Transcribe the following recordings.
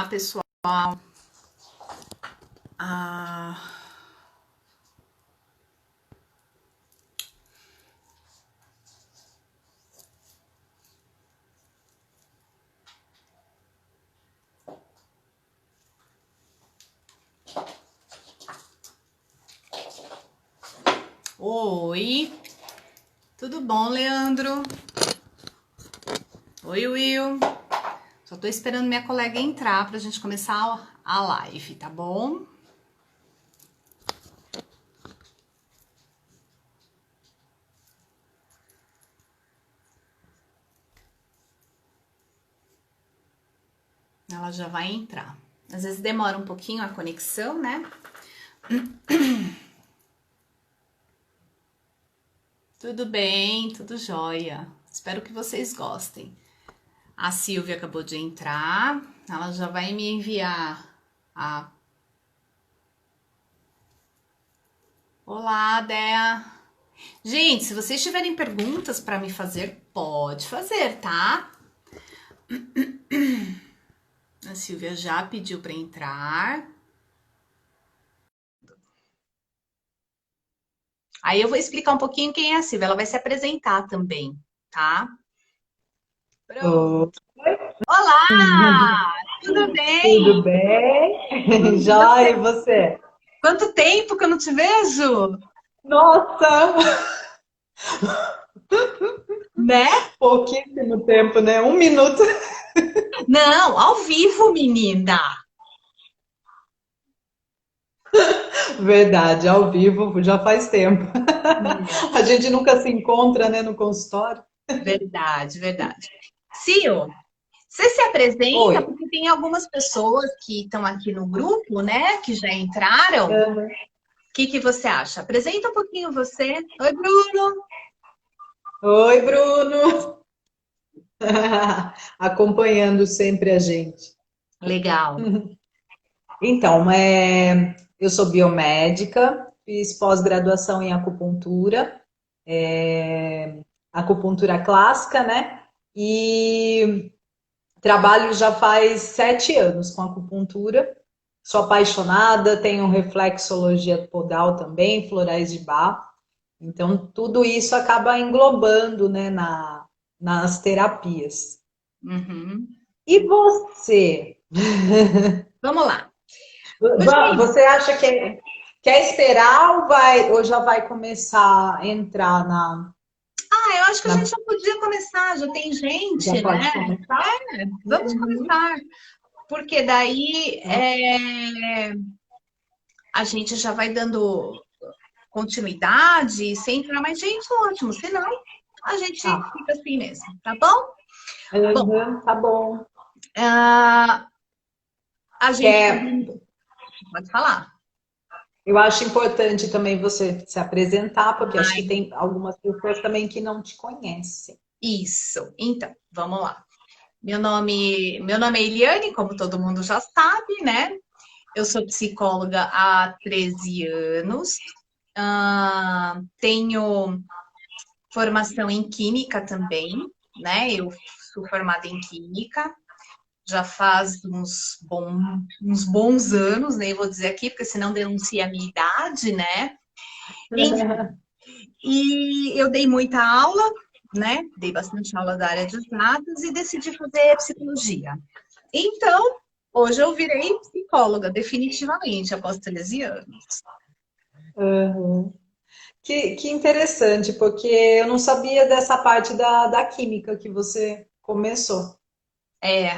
Olá, pessoal. Ah, oi, tudo bom, Leandro? Oi, Will. Só tô esperando minha colega entrar pra gente começar a live, tá bom? Ela já vai entrar. Às vezes demora um pouquinho a conexão, né? Tudo bem, tudo jóia. Espero que vocês gostem. A Silvia acabou de entrar. Ela já vai me enviar a... Olá, Dea. Gente, se vocês tiverem perguntas para me fazer, pode fazer, tá? A Silvia já pediu para entrar. Aí eu vou explicar um pouquinho quem é a Silvia. Ela vai se apresentar também, tá? Pronto. Oi, Olá! Tudo tudo bem? bem? E Jóia, e você? você? Quanto tempo que eu não te vejo? Nossa, Né? pouquíssimo tempo, né? Um minuto. Não, ao vivo, menina. Verdade, ao vivo já faz tempo. A gente nunca se encontra, né, no consultório. Verdade, verdade. Sil, você se Oi. apresenta porque tem algumas pessoas que estão aqui no grupo, né, que já entraram. O Aham. que você acha? Apresenta um pouquinho você. Oi, Bruno. Oi, Bruno. Acompanhando sempre a gente. Legal. Então, eu sou biomédica, fiz pós-graduação em acupuntura, acupuntura clássica, né? E trabalho já faz 7 anos com acupuntura. Sou apaixonada, tenho reflexologia podal também, florais de Bach. Então, tudo isso acaba englobando, né, nas terapias. Uhum. E você? Vamos lá. Hoje, Você acha que quer esperar ou já vai começar a entrar eu acho que a gente na... já podia começar, já tem Já gente, pode né? começar? Vamos Uhum. começar, porque daí a gente já vai dando continuidade, sem entrar mais gente, ótimo. Senão, a gente Tá. fica assim mesmo, tá bom? Bom, Uhum, tá bom. ah, a gente Quer, também pode falar. eu acho importante também você se apresentar, porque acho que Ai, tem algumas pessoas também que não te conhecem. isso. Então, vamos lá. Meu nome é Eliane, como todo mundo já sabe, né? Eu sou psicóloga há 13 anos. Tenho formação em química também, né? Eu sou formada em química. Já faz uns bons anos, nem vou dizer aqui, porque senão denuncia a minha idade, né? E eu dei muita aula, né? Dei bastante aula da área de exatas e decidi fazer psicologia. Então, hoje eu virei psicóloga, definitivamente, após 13 anos. Uhum. Que interessante, porque eu não sabia dessa parte da química que você começou. É,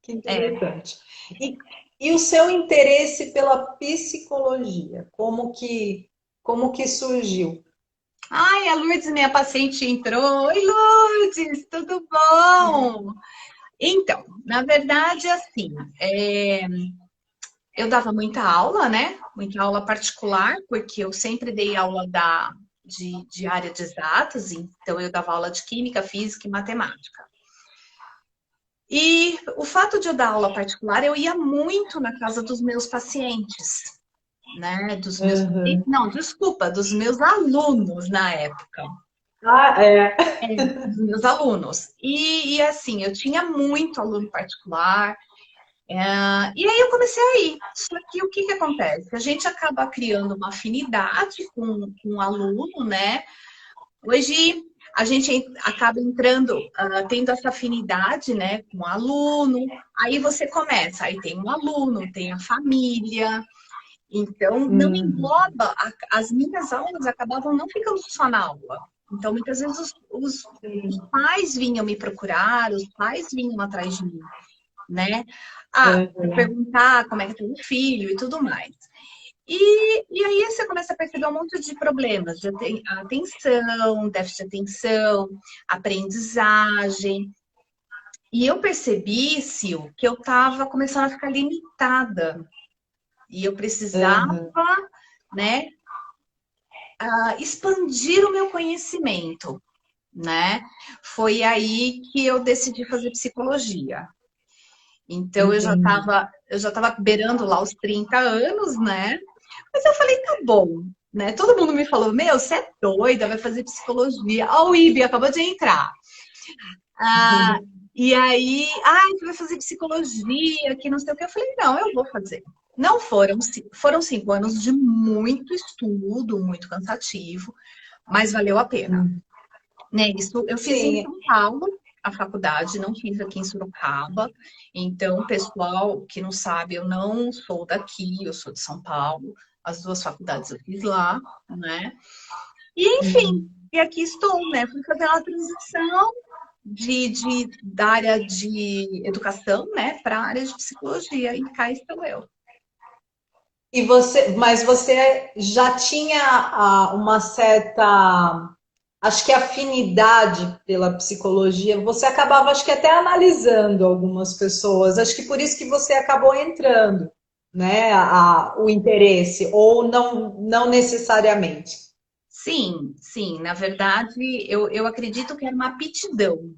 Que é. interessante. E, e o seu interesse pela psicologia, como que surgiu? Ai, a Lourdes, minha paciente, entrou. Oi, Lourdes, tudo bom? Então, na verdade, assim, eu dava muita aula, né? Muita aula particular, porque eu sempre dei aula de área de exatas, então eu dava aula de química, física e matemática. E o fato de eu dar aula particular, eu ia muito na casa dos meus pacientes, né? Dos meus pacientes, Uhum. não, desculpa, dos meus alunos na época. Ah, é. Dos meus alunos. E assim, eu tinha muito aluno particular, E aí eu comecei a ir. Só que o que que acontece? A gente acaba criando uma afinidade com o aluno, né? Hoje a gente acaba entrando, tendo essa afinidade, né, com o aluno. Aí você começa, aí tem um aluno, tem a família. Então, não Uhum. engloba, as minhas aulas acabavam não ficando só na aula. Então, muitas vezes os Sim. pais vinham me procurar, os pais vinham atrás de mim, né? Ah, Uhum. perguntar como é que tem o filho e tudo mais. E aí você começa a perceber um monte de problemas de atenção, déficit de atenção, aprendizagem. E eu percebi, Sil, que eu estava começando a ficar limitada. E eu precisava, Uhum. né, expandir o meu conhecimento, né? Foi aí que eu decidi fazer psicologia. Então Entendi. eu já estava beirando lá os 30 anos, né? Mas eu falei, tá bom, né? Todo mundo me falou, meu, você é doida, vai fazer psicologia. Ó, o IB acabou de entrar. Ah, e aí, você vai fazer psicologia, que não sei o que. Eu falei, não, eu vou fazer. Não foram 5 anos de muito estudo, muito cansativo, mas valeu a pena. Uhum. Né? Isso eu fiz em Sim, São Paulo, a faculdade, não fiz aqui em Sorocaba. Então, pessoal que não sabe, eu não sou daqui, eu sou de São Paulo. As duas faculdades eu fiz lá, né? E enfim, uhum. e aqui estou, né? Fui fazer uma transição da área de educação, né, para a área de psicologia, e cá estou eu. Mas você já tinha uma certa, acho que afinidade pela psicologia. Você acabava, acho que até analisando algumas pessoas. Acho que por isso que você acabou entrando, né? O interesse, ou não necessariamente. Sim, sim, na verdade, eu acredito que era uma aptidão,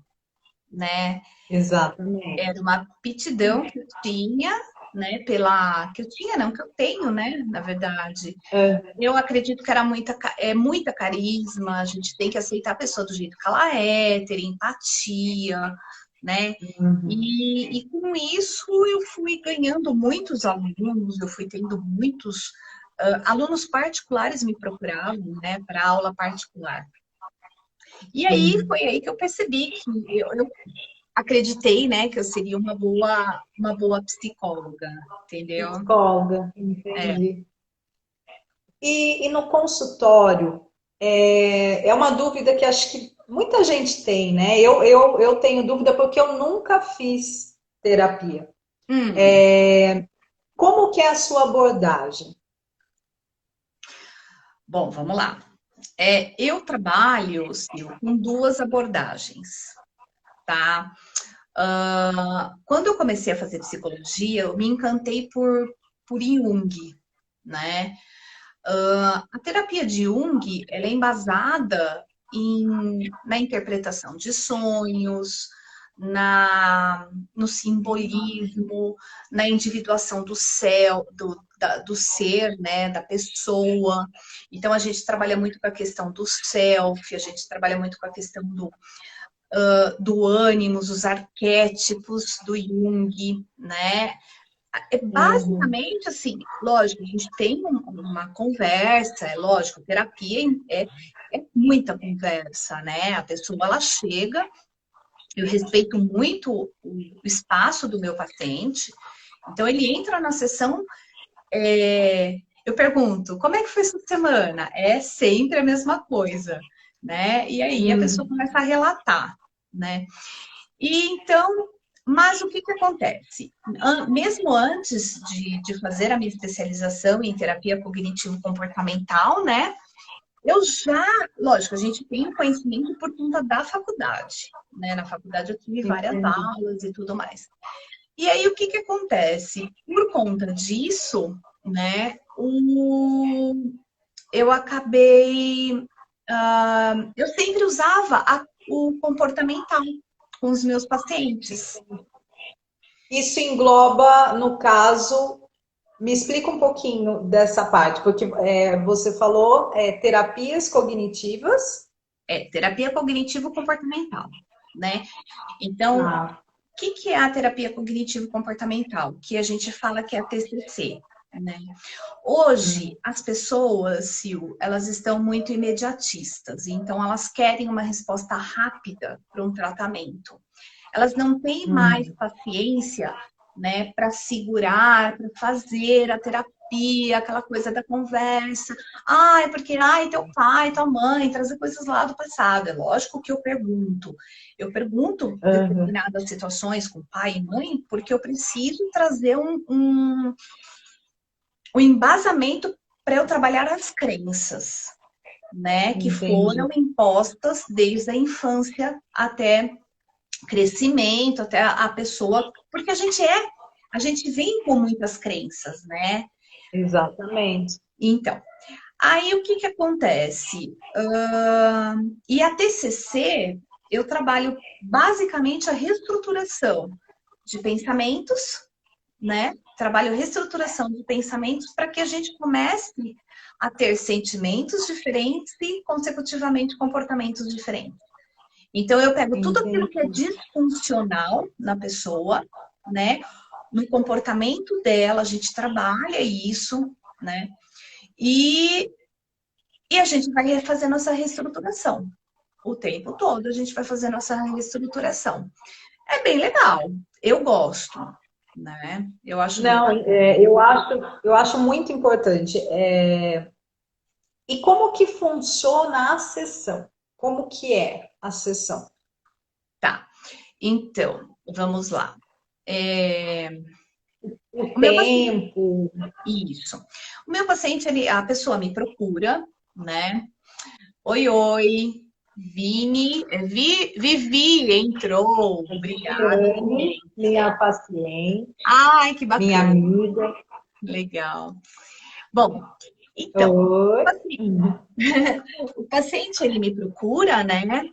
né? Era Exatamente. uma aptidão que eu tinha, né, que eu tinha, não, que eu tenho, né, na verdade. É. Eu acredito que era muita carisma, a gente tem que aceitar a pessoa do jeito que ela é, ter empatia, né? Uhum. E com isso eu fui ganhando muitos alunos, eu fui tendo muitos alunos particulares me procuravam, né, para aula particular. E aí Sim. foi aí que eu percebi que eu acreditei, né, que eu seria uma boa psicóloga, entendeu? Psicóloga, É. entendi. E no consultório, é uma dúvida que acho que muita gente tem, né? Eu tenho dúvida porque eu nunca fiz terapia. Hum, Como que é a sua abordagem? bom, vamos lá. Eu trabalho, Sil, com duas abordagens, tá? Quando eu comecei a fazer psicologia, eu me encantei por Jung, né? A terapia de Jung, ela é embasada na interpretação de sonhos, no simbolismo, na individuação do céu, do ser, né, da pessoa. Então, a gente trabalha muito com a questão do self, a gente trabalha muito com a questão do ânimos, os arquétipos do Jung, né? É Uhum, basicamente assim, lógico, a gente tem uma conversa, é lógico, terapia é muita conversa, né? A pessoa ela chega, eu respeito muito o espaço do meu paciente, então ele entra na sessão, eu pergunto, como é que foi sua semana? É sempre a mesma coisa, né? E aí a pessoa uhum, começa a relatar, né? E então, mas o que que acontece? Mesmo antes de fazer a minha especialização em terapia cognitivo-comportamental, né? Eu já, lógico, a gente tem o conhecimento por conta da faculdade, né? Na faculdade eu tive várias entendi. aulas e tudo mais. E aí o que que acontece? Por conta disso, né? Eu acabei, eu sempre usava o comportamental com os meus pacientes. Isso engloba, no caso, me explica um pouquinho dessa parte, porque você falou terapias cognitivas. Terapia cognitivo-comportamental, né? Então, Tá. que é a terapia cognitivo-comportamental? Que a gente fala que é a TCC, né? Hoje, as pessoas, Sil, elas estão muito imediatistas, então elas querem uma resposta rápida para um tratamento. Elas não têm mais Uhum. paciência, né, para segurar, para fazer a terapia, aquela coisa da conversa. Ah, é porque, ai, teu pai, tua mãe, trazer coisas lá do passado. É lógico que eu pergunto. Eu pergunto Uhum. determinadas situações com pai e mãe, porque eu preciso trazer um embasamento para eu trabalhar as crenças, né, que Entendi. foram impostas desde a infância até crescimento, até a pessoa, porque a gente vem com muitas crenças, né? Exatamente. Então, aí o que que acontece? E a TCC, eu trabalho basicamente a reestruturação de pensamentos, né? Trabalho reestruturação de pensamentos para que a gente comece a ter sentimentos diferentes e, consecutivamente, comportamentos diferentes. Então, eu pego tudo aquilo que é Entendi. disfuncional na pessoa, né? No comportamento dela, a gente trabalha isso, né? E, e a gente vai fazer nossa reestruturação. O tempo todo a gente vai fazer nossa reestruturação. É bem legal. Eu gosto, né? Eu acho bem Não, bacana. eu acho muito importante. E como que funciona a sessão? Como que é a sessão? Tá. Então, vamos lá. É, O O meu paciente, tempo. isso. O meu paciente, a pessoa me procura, né? Oi, oi. Vivi entrou. Obrigada, Viviane, Vivi. minha paciente, Ai, que minha bacana. amiga. Legal. Bom, então, Oi. o paciente ele me procura, né?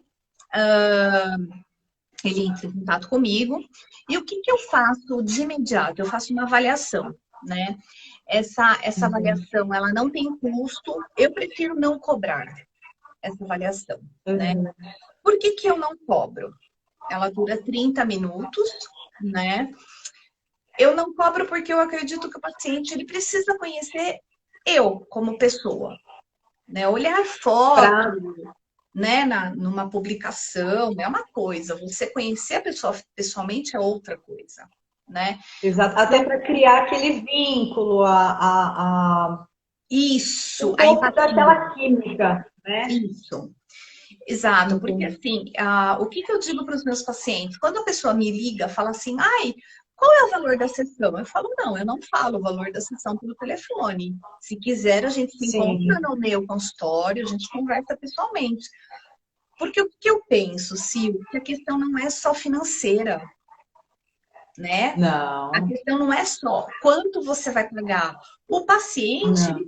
Ele entra em contato comigo. E o que que eu faço de imediato? Eu faço uma avaliação, né? Essa Uhum, avaliação, ela não tem custo. Eu prefiro não cobrar essa avaliação, né? uhum. Por que que eu não cobro? Ela dura 30 minutos, né? Eu não cobro porque eu acredito que o paciente ele precisa conhecer eu como pessoa, né? Olhar Pra, foto, né, numa publicação é uma coisa, você conhecer a pessoa pessoalmente é outra coisa, né? até para criar aquele vínculo, Isso, um a pouco empatia, daquela química, né? isso, exato, porque Entendi. assim, o que que eu digo para os meus pacientes? Quando a pessoa me liga, fala assim, ai, qual é o valor da sessão? Eu falo, não, eu não falo o valor da sessão pelo telefone. Se quiser, a gente se encontra Sim. no meu consultório, a gente conversa pessoalmente. Porque o que eu penso, Sil, que a questão não é só financeira, né? A Não, questão não é só quanto você vai pagar. O paciente, não.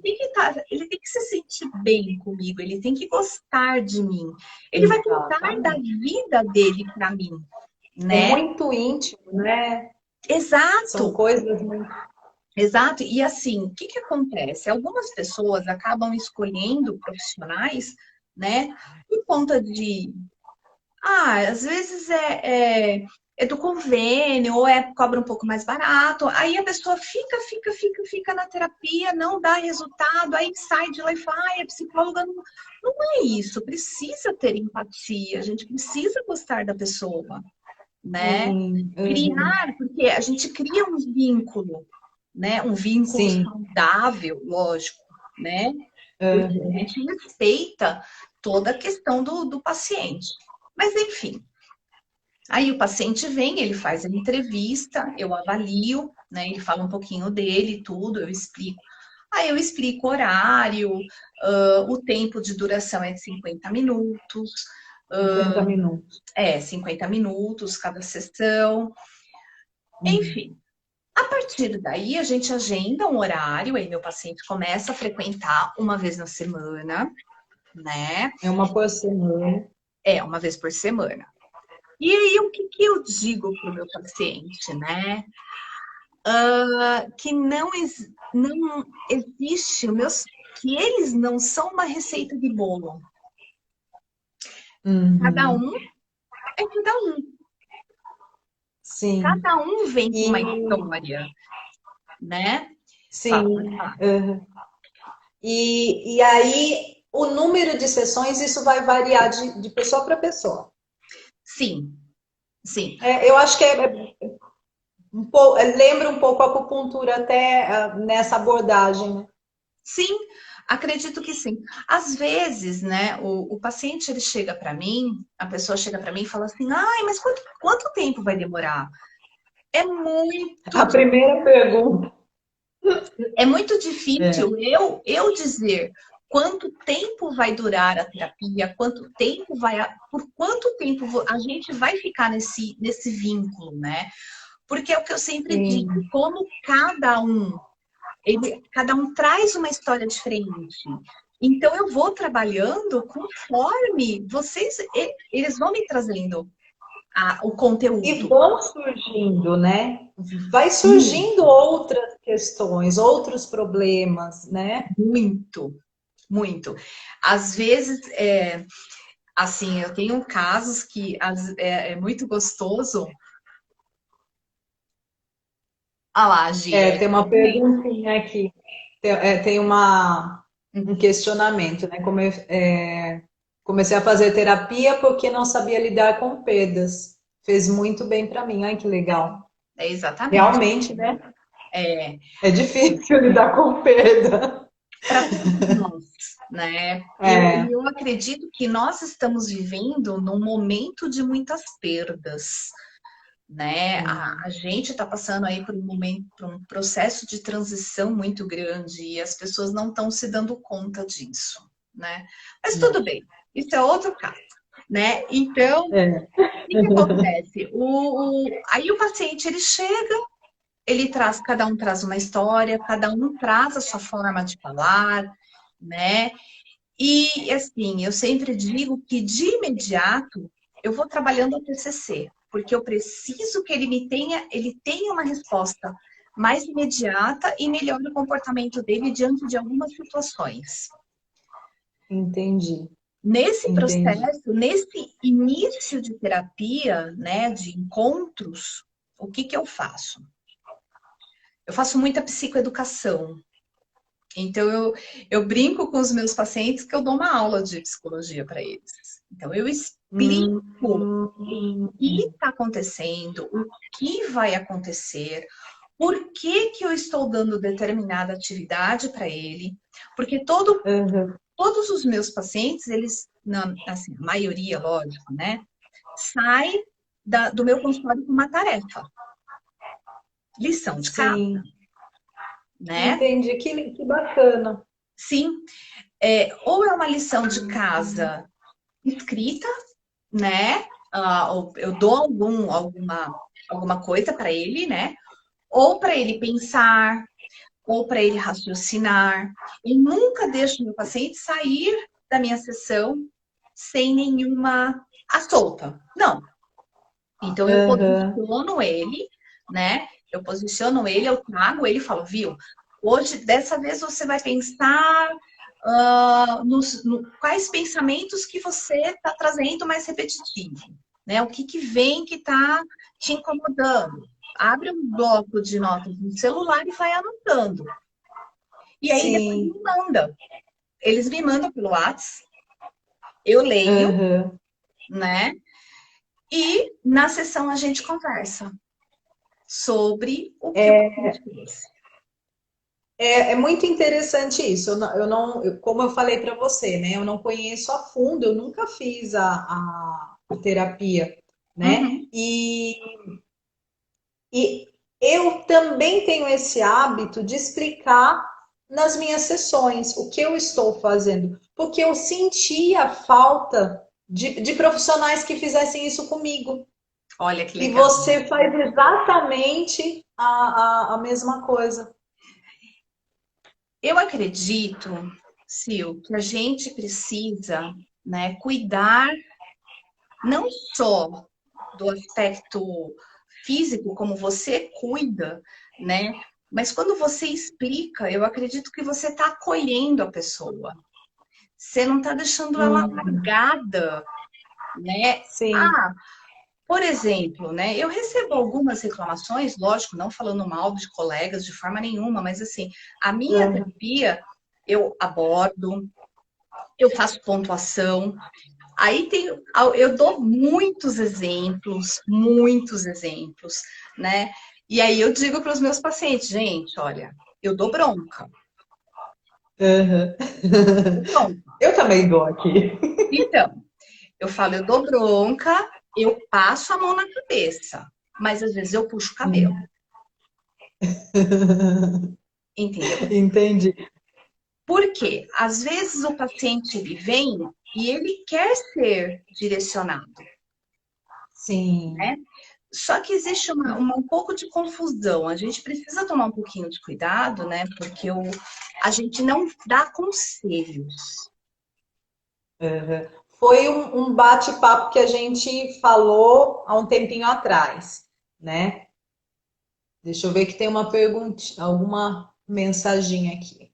ele tem que se sentir bem comigo, ele tem que gostar de mim. Ele vai contar da Exatamente. vida dele para mim, É né? muito íntimo, né? São Exato, coisas muito. exato. E assim, o que que acontece? Algumas pessoas acabam escolhendo profissionais, né, por conta de às vezes é do convênio, ou cobra um pouco mais barato. Aí a pessoa fica na terapia, não dá resultado, aí sai de lá e fala, ai, a psicóloga não é isso, precisa ter empatia, a gente precisa gostar da pessoa, né? Sim, uhum. Criar, porque a gente cria um vínculo, né? Um vínculo Sim, saudável, lógico, né? Porque a uhum. gente respeita toda a questão do paciente. Mas, enfim, aí o paciente vem, ele faz a entrevista, eu avalio, né? Ele fala um pouquinho dele, tudo, eu explico. Aí eu explico o horário, o tempo de duração é de 50 minutos, 50 minutos. 50 minutos cada sessão, Uhum. enfim. A partir daí, a gente agenda um horário, aí meu paciente começa a frequentar uma vez na semana, né? É uma por semana. Uma vez por semana. E aí, o que que eu digo para o meu paciente, né? Que não existe, que eles não são uma receita de bolo. Cada Uhum. um é cada um. sim. Cada um vem com uma E história, né? Fala, pode sim. falar. E aí, o número de sessões, isso vai variar de pessoa para pessoa. Sim, sim. Eu acho que um pouco, lembra um pouco a acupuntura até nessa abordagem, né? Sim, acredito que sim. Às vezes, né, o paciente ele chega para mim, a pessoa chega para mim e fala assim: ai, mas quanto tempo vai demorar? É muito, A primeira pergunta. é muito difícil É, eu dizer quanto tempo vai durar a terapia, quanto tempo por quanto tempo a gente vai ficar nesse vínculo, né? Porque é o que eu sempre digo, sim. como cada um traz uma história diferente. Então eu vou trabalhando conforme eles vão me trazendo o E conteúdo. vão surgindo, né? Vai surgindo Muito, outras questões, outros problemas, né? muito, muito. Às vezes, assim, eu tenho casos que é muito gostoso. Ah lá, Gi, Tem uma perguntinha aqui. Tem um Uhum. questionamento, né? Comecei a fazer terapia porque não sabia lidar com perdas. Fez muito bem para mim. Ai, que legal. É exatamente. Realmente, né? É, É difícil lidar com perda. para todos nós, né? É. Eu acredito que nós estamos vivendo num momento de muitas perdas, né? A gente está passando aí por um momento, por um processo de transição muito grande e as pessoas não estão se dando conta disso, né? Mas tudo bem, isso é outro caso, né? Então, o É. que acontece? Aí o paciente ele chega, ele traz, cada um traz uma história, cada um traz a sua forma de falar, né? E assim, eu sempre digo que de imediato eu vou trabalhando o TCC, porque eu preciso que ele tenha uma resposta mais imediata e melhore o comportamento dele diante de algumas situações. Entendi, Nesse entendi. processo, nesse início de terapia, né, de encontros, o que eu faço? Eu faço muita psicoeducação. Então, eu brinco com os meus pacientes que eu dou uma aula de psicologia para eles. Então, eu explico o que Hum, está acontecendo, o que vai acontecer, por que, que eu estou dando determinada atividade para ele, porque uhum. todos os meus pacientes, eles, assim, a maioria, lógico, né, sai do meu consultório com uma tarefa, lição de casa, Sim, né? entendi. Que bacana. Sim, ou é uma lição de casa escrita, né? Ou eu dou alguma coisa para ele, né? Ou para ele pensar, ou para ele raciocinar. Eu nunca deixo meu paciente sair da minha sessão sem nenhuma a solta. Não. Então eu Aham. posiciono ele, né? Eu posiciono ele, eu trago ele e falo, viu? Hoje, dessa vez, você vai pensar quais pensamentos que você está trazendo mais repetitivo, né? O que vem que está te incomodando? Abre um bloco de notas no celular e vai anotando. E aí depois Sim, me manda. Eles me mandam pelo WhatsApp, eu leio, aham. né? E na sessão a gente conversa sobre o que o paciente trouxe. É muito interessante isso. Como eu falei para você, né? Eu não conheço a fundo, eu nunca fiz a terapia, né? Uhum. E eu também tenho esse hábito de explicar nas minhas sessões o que eu estou fazendo, porque eu sentia falta de profissionais que fizessem isso comigo. Olha que E legal. você faz exatamente a mesma coisa. Eu acredito, Sil, que a gente precisa, né, cuidar não só do aspecto físico, como você cuida, né? Mas quando você explica, eu acredito que você está acolhendo a pessoa. Você não está deixando ela Hum, largada, né? sim, Ah, Por exemplo, né, eu recebo algumas reclamações, lógico, não falando mal de colegas de forma nenhuma, mas assim, a minha Uhum. terapia, eu abordo, eu faço pontuação, aí tem, eu dou muitos exemplos, né? E aí eu digo para os meus pacientes, gente, olha, eu dou bronca. Uhum. Bronca. Eu também dou aqui. Então, eu falo, eu dou bronca, eu passo a mão na cabeça, mas às vezes eu puxo o cabelo, entendeu? Entendi. Porque às vezes o paciente ele vem e ele quer ser direcionado, Sim. né? Só que existe um pouco de confusão. A gente precisa tomar um pouquinho de cuidado, né? Porque a gente não dá conselhos. Uhum. Foi um bate-papo que a gente falou há um tempinho atrás, né? Deixa eu ver que tem uma pergunta, alguma mensagem aqui.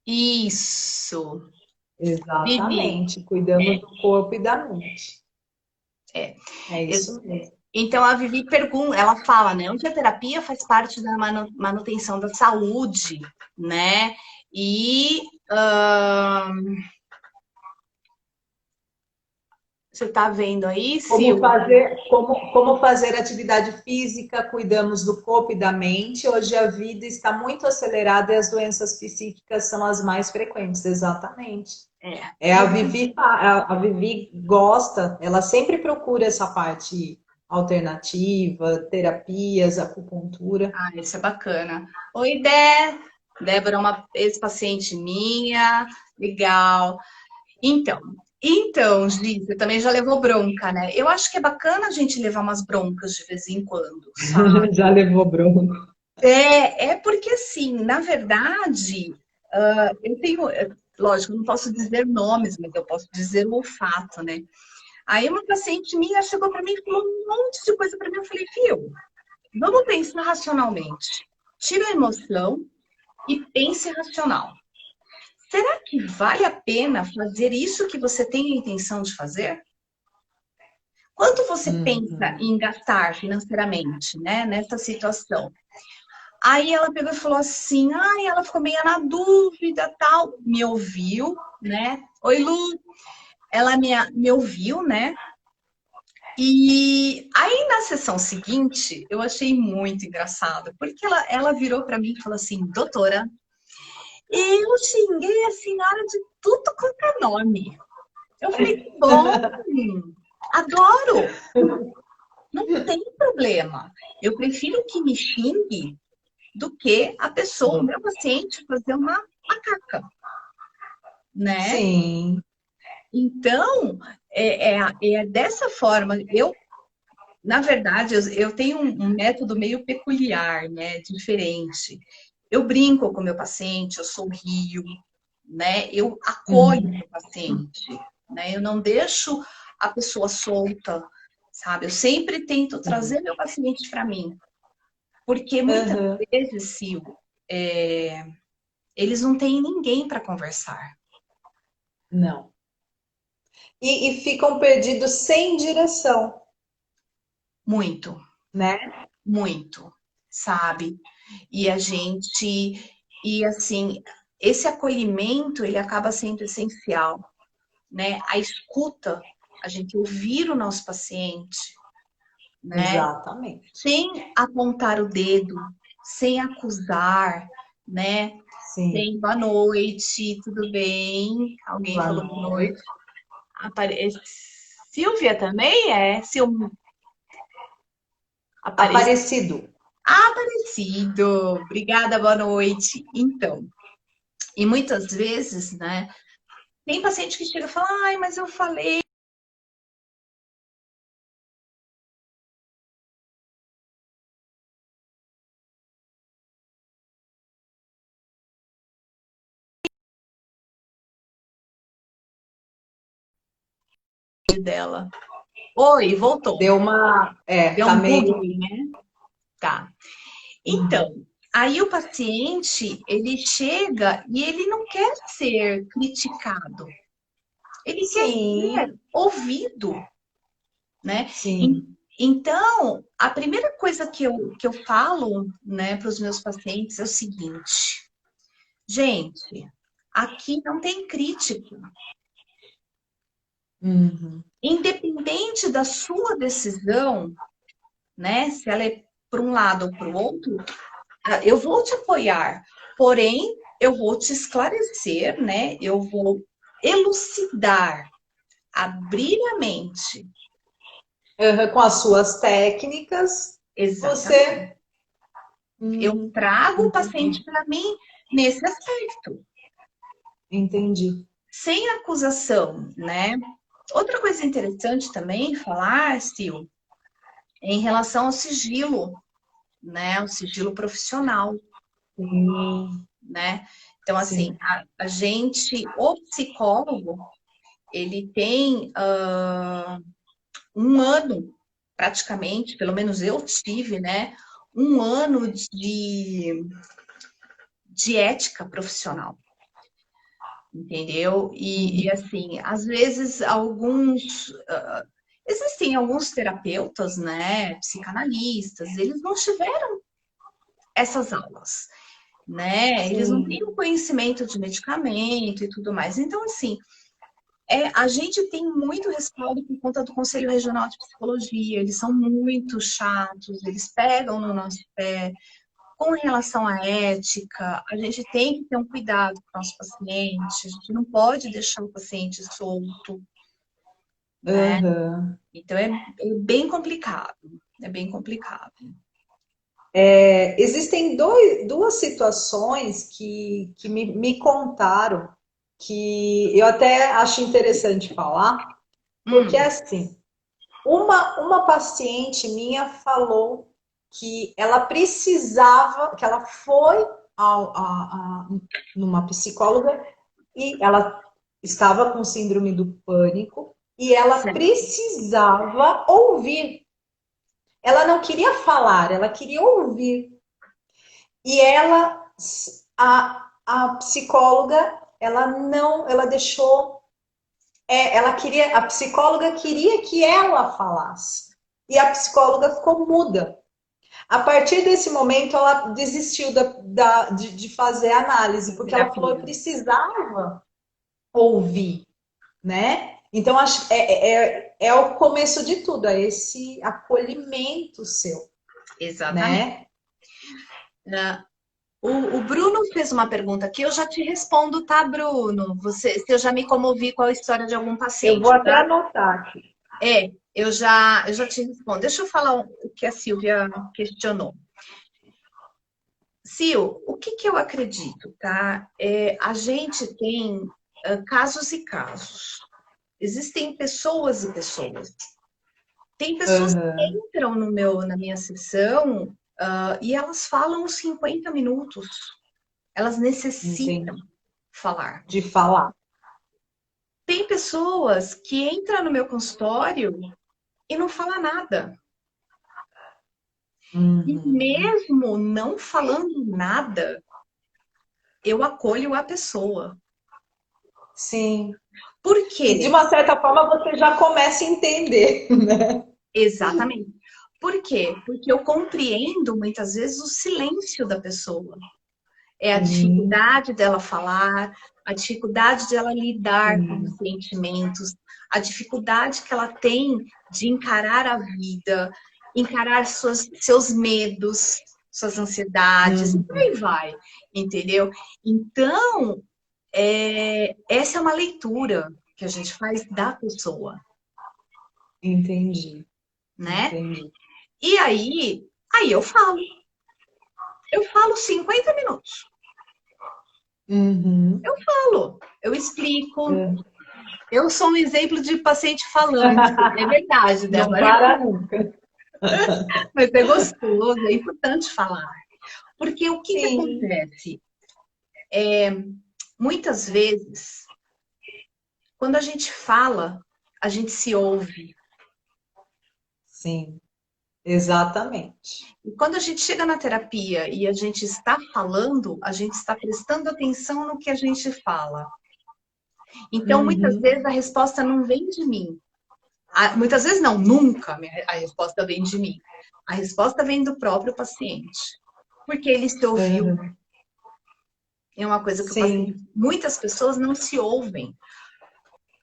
Isso, Vivi. Exatamente, cuidamos do corpo e da mente. É. É isso mesmo. Então a Vivi pergunta, ela fala, né? Onde a terapia faz parte da manutenção da saúde, né? E você está vendo aí, Como Sil? fazer, como fazer atividade física, cuidamos do corpo e da mente. Hoje a vida está muito acelerada e as doenças psíquicas são as mais frequentes, exatamente. É. É, a Vivi gosta, ela sempre procura essa parte alternativa, terapias, acupuntura. Ah, isso é bacana. Oi, Dé. Débora é uma ex-paciente minha. Legal. Então, Gi, você também já levou bronca, né? Eu acho que é bacana a gente levar umas broncas de vez em quando, sabe? Já levou bronca. É porque assim, na verdade, eu tenho, lógico, não posso dizer nomes, mas eu posso dizer o olfato, né? Aí uma paciente minha chegou para mim e falou um monte de coisa para mim. Eu falei, viu, vamos pensar racionalmente. Tira a emoção e pense racional. Será que vale a pena fazer isso que você tem a intenção de fazer? Quanto você pensa Uhum. em gastar financeiramente, né, nessa situação? Aí ela pegou e falou assim, ai, ela ficou meio na dúvida, tal, me ouviu, né? Oi, Lu, ela me ouviu, né? E aí na sessão seguinte, eu achei muito engraçado, porque ela virou para mim e falou assim, doutora, eu xinguei a senhora de tudo quanto é nome. Eu falei, que bom, adoro, não tem problema. Eu prefiro que me xingue do que a pessoa, o meu paciente, fazer uma macaca, né? Sim. Então, é dessa forma. Na verdade, eu tenho um método meio peculiar, né? Diferente. Eu brinco com o meu paciente, eu sorrio, né? Eu acolho Uhum. o paciente, né? Eu não deixo a pessoa solta, sabe? Eu sempre tento trazer meu paciente para mim, porque muitas Uhum. vezes, Sil, é, eles não têm ninguém para conversar. Não. E ficam perdidos sem direção, Muito, né? muito, sabe? E a gente, e assim, esse acolhimento, ele acaba sendo essencial, né? A escuta, a gente ouvir o nosso paciente, né? Exatamente. Sem apontar o dedo, sem acusar, né? Sim. Sem boa noite, tudo bem? Alguém Boa falou boa noite. noite. Silvia também é? Aparecido. Aparecido. Aparecido. Obrigada, boa noite. Então, e muitas vezes, né? Tem paciente que chega e fala, ai, mas eu falei dela. Oi, voltou. Deu uma. É, Deu tá um bug meio. aí, né? Tá. Uhum. Então, aí o paciente, ele chega e ele não quer ser criticado. Ele quer Sim, ser ouvido, né? Sim. Então, a primeira coisa que eu falo, né, para os meus pacientes é o seguinte: gente, aqui não tem crítica. Uhum. Independente da sua decisão, né, se ela é para um lado ou para o outro, eu vou te apoiar, porém, eu vou te esclarecer, né? Eu vou elucidar, abrir a mente. Uhum. Com as suas técnicas, Exatamente. você. Eu Uhum. trago o paciente Entendi. para mim nesse aspecto, Entendi. sem acusação, né? Outra coisa interessante também falar, Sil, é em relação ao sigilo, né? O sigilo profissional, Sim, né? Então, assim, sim. a gente, o psicólogo, ele tem um ano, praticamente, pelo menos eu tive, né? Um ano de ética profissional, entendeu? E, Uhum. assim, às vezes existem alguns terapeutas, né, psicanalistas, eles não tiveram essas aulas, né? Eles não têm Sim. o conhecimento de medicamento e tudo mais. Então, assim, a gente tem muito respaldo por conta do Conselho Regional de Psicologia. Eles são muito chatos, eles pegam no nosso pé. Com relação à ética, a gente tem que ter um cuidado com o nosso paciente. A gente não pode deixar o paciente solto, né? Uhum. Então é bem complicado. É bem complicado. Existem duas situações que me contaram que eu até acho interessante falar, porque Hum, assim, uma paciente minha falou que ela precisava, que ela foi numa psicóloga e ela estava com síndrome do pânico e ela certo. precisava ouvir. Ela não queria falar, ela queria ouvir. E a psicóloga, ela não, ela deixou, ela queria, a psicóloga queria que ela falasse. E a psicóloga ficou muda. A partir desse momento, ela desistiu de fazer análise, porque ela falou, eu Terapia. precisava ouvir, né? Então, é o começo de tudo, é esse acolhimento seu, Exatamente. né? Ah, o Bruno fez uma pergunta aqui, eu já te respondo, tá, Bruno? Se eu já me comovi com a história de algum Eu vou paciente, até tá? anotar aqui. Eu já te respondo. Deixa eu falar o que a Silvia questionou. Sil, o que eu acredito, tá? A gente tem casos e casos. Existem pessoas e pessoas. Tem pessoas que Uhum, entram na minha sessão, e elas falam 50 minutos. Elas necessitam entendi. falar. De falar. Tem pessoas que entram no meu consultório e não falam nada. E Uhum. mesmo não falando nada, eu acolho a pessoa. Sim. Por E de quê? uma certa forma você já começa a entender, né? Exatamente. Por quê? Porque eu compreendo muitas vezes o silêncio da pessoa. É a Sim, dificuldade dela falar, a dificuldade dela lidar com os sim. sentimentos, a dificuldade que ela tem de encarar a vida, encarar seus medos, suas ansiedades, e por Uhum. aí vai, entendeu? Então, essa é uma leitura que a gente faz da pessoa, Entendi, né? entendi. E aí eu falo 50 minutos, Uhum. eu explico. É. Eu sou um exemplo de paciente falante. É verdade, Não Débora. para nunca. Mas é gostoso, é importante falar. Porque o que Sim, acontece? Muitas vezes, quando a gente fala, a gente se ouve. sim, exatamente. E quando a gente chega na terapia e a gente está falando, a gente está prestando atenção no que a gente fala. Então, muitas Uhum. vezes, a resposta não vem de mim. Muitas vezes não, nunca a resposta vem de mim. A resposta vem do próprio paciente. Porque ele se ouviu. Uhum. É uma coisa que eu passei. Sim. Muitas pessoas não se ouvem.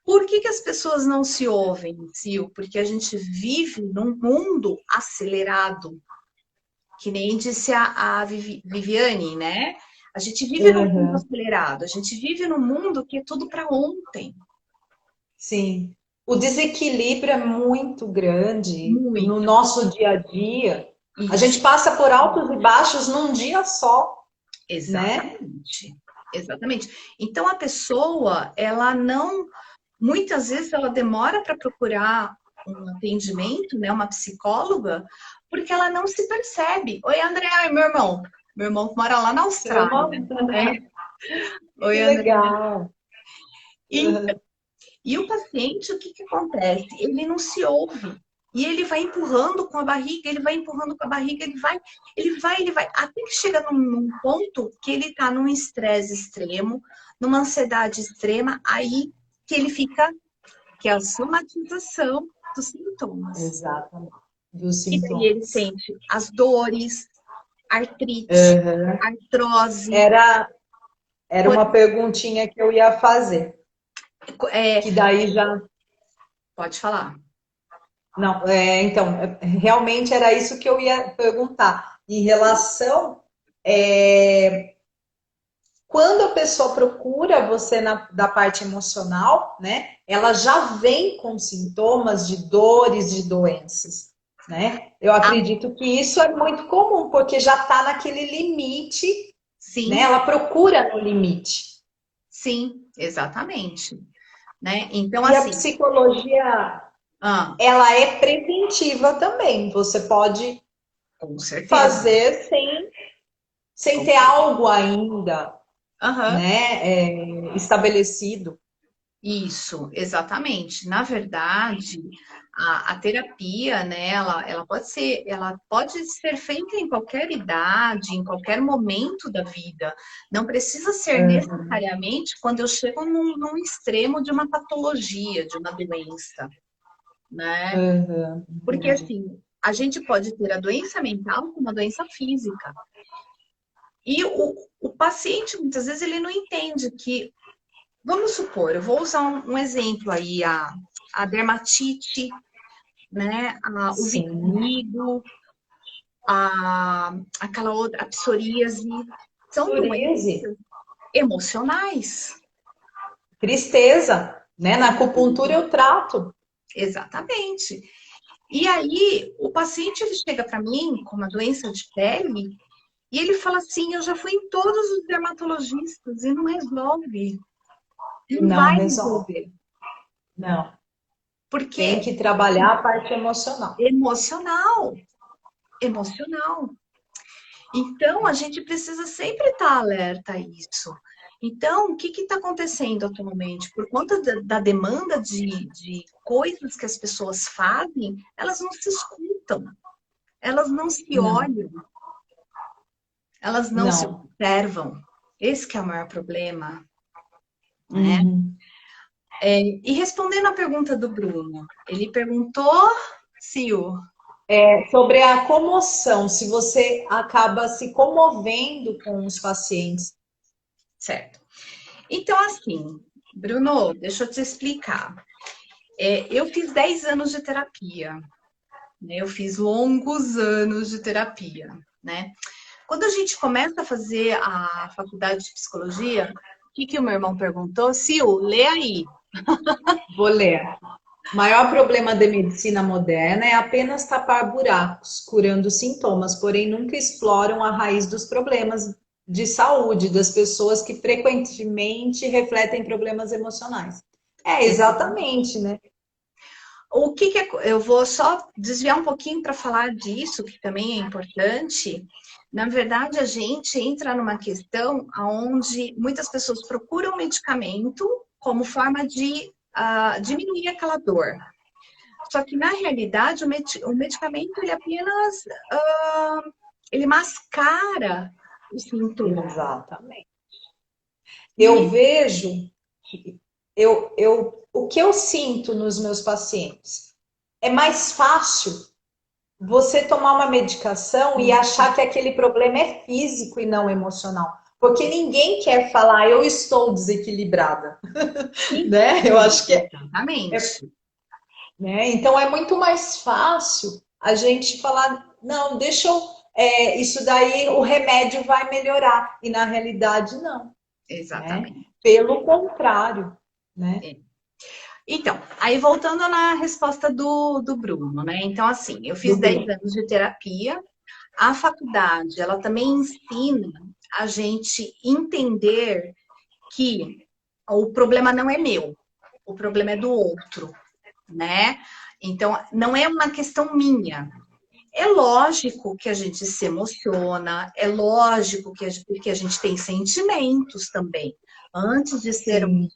Por que as pessoas não se ouvem, Sil? Porque a gente vive num mundo acelerado, que nem disse a Viviane, né? A gente vive num mundo Uhum. acelerado, a gente vive num mundo que é tudo para ontem. Sim. O desequilíbrio é muito grande no Muito. nosso dia a dia. A Isso, gente passa por altos e baixos num dia só, né? exatamente. Exatamente. Então a pessoa, ela não, muitas vezes ela demora para procurar um atendimento, né, uma psicóloga, porque ela não se percebe. Oi, André, ai, meu irmão. Meu irmão que mora lá na Austrália. É. Oi, Que André. legal. E, Uhum. e o paciente, o que que acontece? Ele não se ouve. E ele vai empurrando com a barriga, ele vai empurrando com a barriga, ele vai, até que chega num ponto que ele está num estresse extremo, numa ansiedade extrema, aí que ele fica, que é a somatização dos sintomas. Exatamente. Dos E daí ele sintomas. sente as dores, artrite, Uhum. artrose, Era, era uma perguntinha que eu ia fazer, é, que daí já. pode falar. Não, então, realmente era isso que eu ia perguntar. Em relação. Quando a pessoa procura você da parte emocional, né, ela já vem com sintomas de dores, de doenças, né? Eu Ah, acredito que isso é muito comum, porque já está naquele limite, né? sim, Ela procura no limite. sim, exatamente, né? Então, E a assim, psicologia, ah, ela é preventiva também. Você pode com certeza, fazer sem com ter certeza. algo ainda, Aham, né, estabelecido. isso, exatamente. Na verdade, a terapia, né, ela pode ser feita em qualquer idade, em qualquer momento da vida. Não precisa ser necessariamente quando eu chego num extremo de uma patologia, de uma doença, né? Uhum, Porque entendi. assim, a gente pode ter a doença mental com uma doença física. E o paciente, muitas vezes, ele não entende que, vamos supor, eu vou usar um exemplo aí, a dermatite, né, o Sim. vitiligo, aquela outra, a psoríase, são Psoríase, doenças emocionais. tristeza, né? Na acupuntura eu trato. Exatamente. E aí, o paciente ele chega para mim com uma doença de pele e ele fala assim: eu já fui em todos os dermatologistas e não resolve. E Não não vai resolve. resolver. Não. Tem Porque que trabalhar a parte emocional. emocional, emocional. Então, a gente precisa sempre estar alerta a isso. Então, o que está acontecendo atualmente? Por conta da demanda de coisas que as pessoas fazem, elas não se escutam, elas não se Não, olham, elas não se não. observam. Esse que é o maior problema, né? Uhum. E respondendo à pergunta do Bruno, ele perguntou, Sil, Sobre a comoção, se você acaba se comovendo com os pacientes. certo. Então, assim, Bruno, deixa eu te explicar. Eu fiz 10 anos de terapia, né? Eu fiz longos anos de terapia, né? Quando a gente começa a fazer a faculdade de psicologia, o que que o meu irmão perguntou? Sil, lê aí. Vou ler. O maior problema da medicina moderna é apenas tapar buracos, curando sintomas, porém nunca exploram a raiz dos problemas de saúde das pessoas que frequentemente refletem problemas emocionais. Exatamente, né? O que que eu vou só desviar um pouquinho para falar disso, que também é importante. Na verdade, a gente entra numa questão onde muitas pessoas procuram medicamento como forma de diminuir aquela dor. Só que, na realidade, o medicamento, ele apenas, ele mascara os sintomas. Exatamente. Eu E, vejo, o que eu sinto nos meus pacientes. é mais fácil você tomar uma medicação e achar que aquele problema é físico e não emocional. Porque ninguém quer falar, eu estou desequilibrada, Sim, né? Eu acho que exatamente. né? Então é muito mais fácil a gente falar, não, deixa eu, isso daí o remédio vai melhorar. E na realidade não, né? Exatamente. Pelo contrário, né? É. Então, aí voltando na resposta do Bruno, né? Então, assim, eu Do fiz 10 grupo. anos de terapia. A faculdade, ela também ensina a gente entender que o problema não é meu, o problema é do outro, né? Então, não é uma questão minha. É lógico que a gente se emociona, é lógico que a gente tem sentimentos também. Antes de sermos,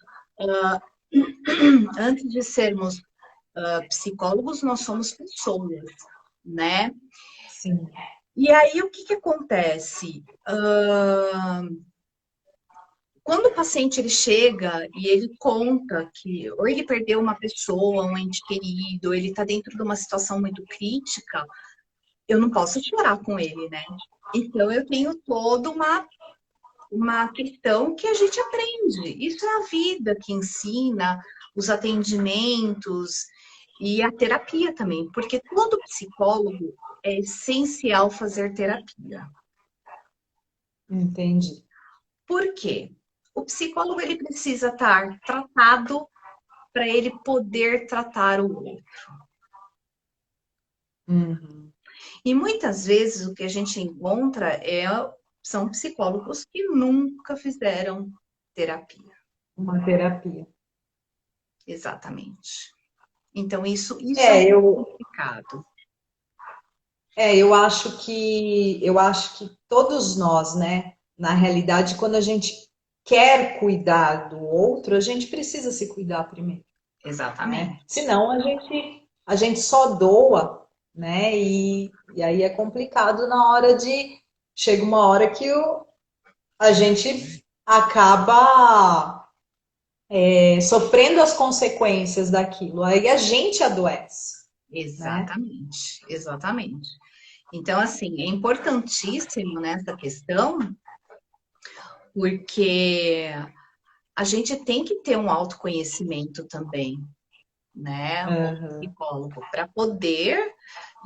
Sim, antes de sermos psicólogos, nós somos pessoas, né? sim. E aí, o que que acontece? Quando o paciente ele chega e ele conta que ou ele perdeu uma pessoa, um ente querido, ou ele está dentro de uma situação muito crítica, eu não posso chorar com ele, né? Então eu tenho toda uma questão que a gente aprende. Isso é a vida que ensina, os atendimentos e a terapia também, porque todo psicólogo é essencial fazer terapia. Entendi. Por quê? O psicólogo ele precisa estar tratado para ele poder tratar o outro. Uhum. E muitas vezes o que a gente encontra são psicólogos que nunca fizeram terapia. Uma terapia. Exatamente. Então, isso é um É, pouco eu, complicado. eu acho que todos nós, né, na realidade, quando a gente quer cuidar do outro, a gente precisa se cuidar primeiro, né? Exatamente. Senão a gente só doa, né? E aí é complicado na hora de chega uma hora que a gente acaba sofrendo as consequências daquilo. Aí a gente adoece, né? Exatamente. Exatamente. Então, assim, é importantíssimo nessa questão, porque a gente tem que ter um autoconhecimento também, né? O Aham. psicólogo, para poder.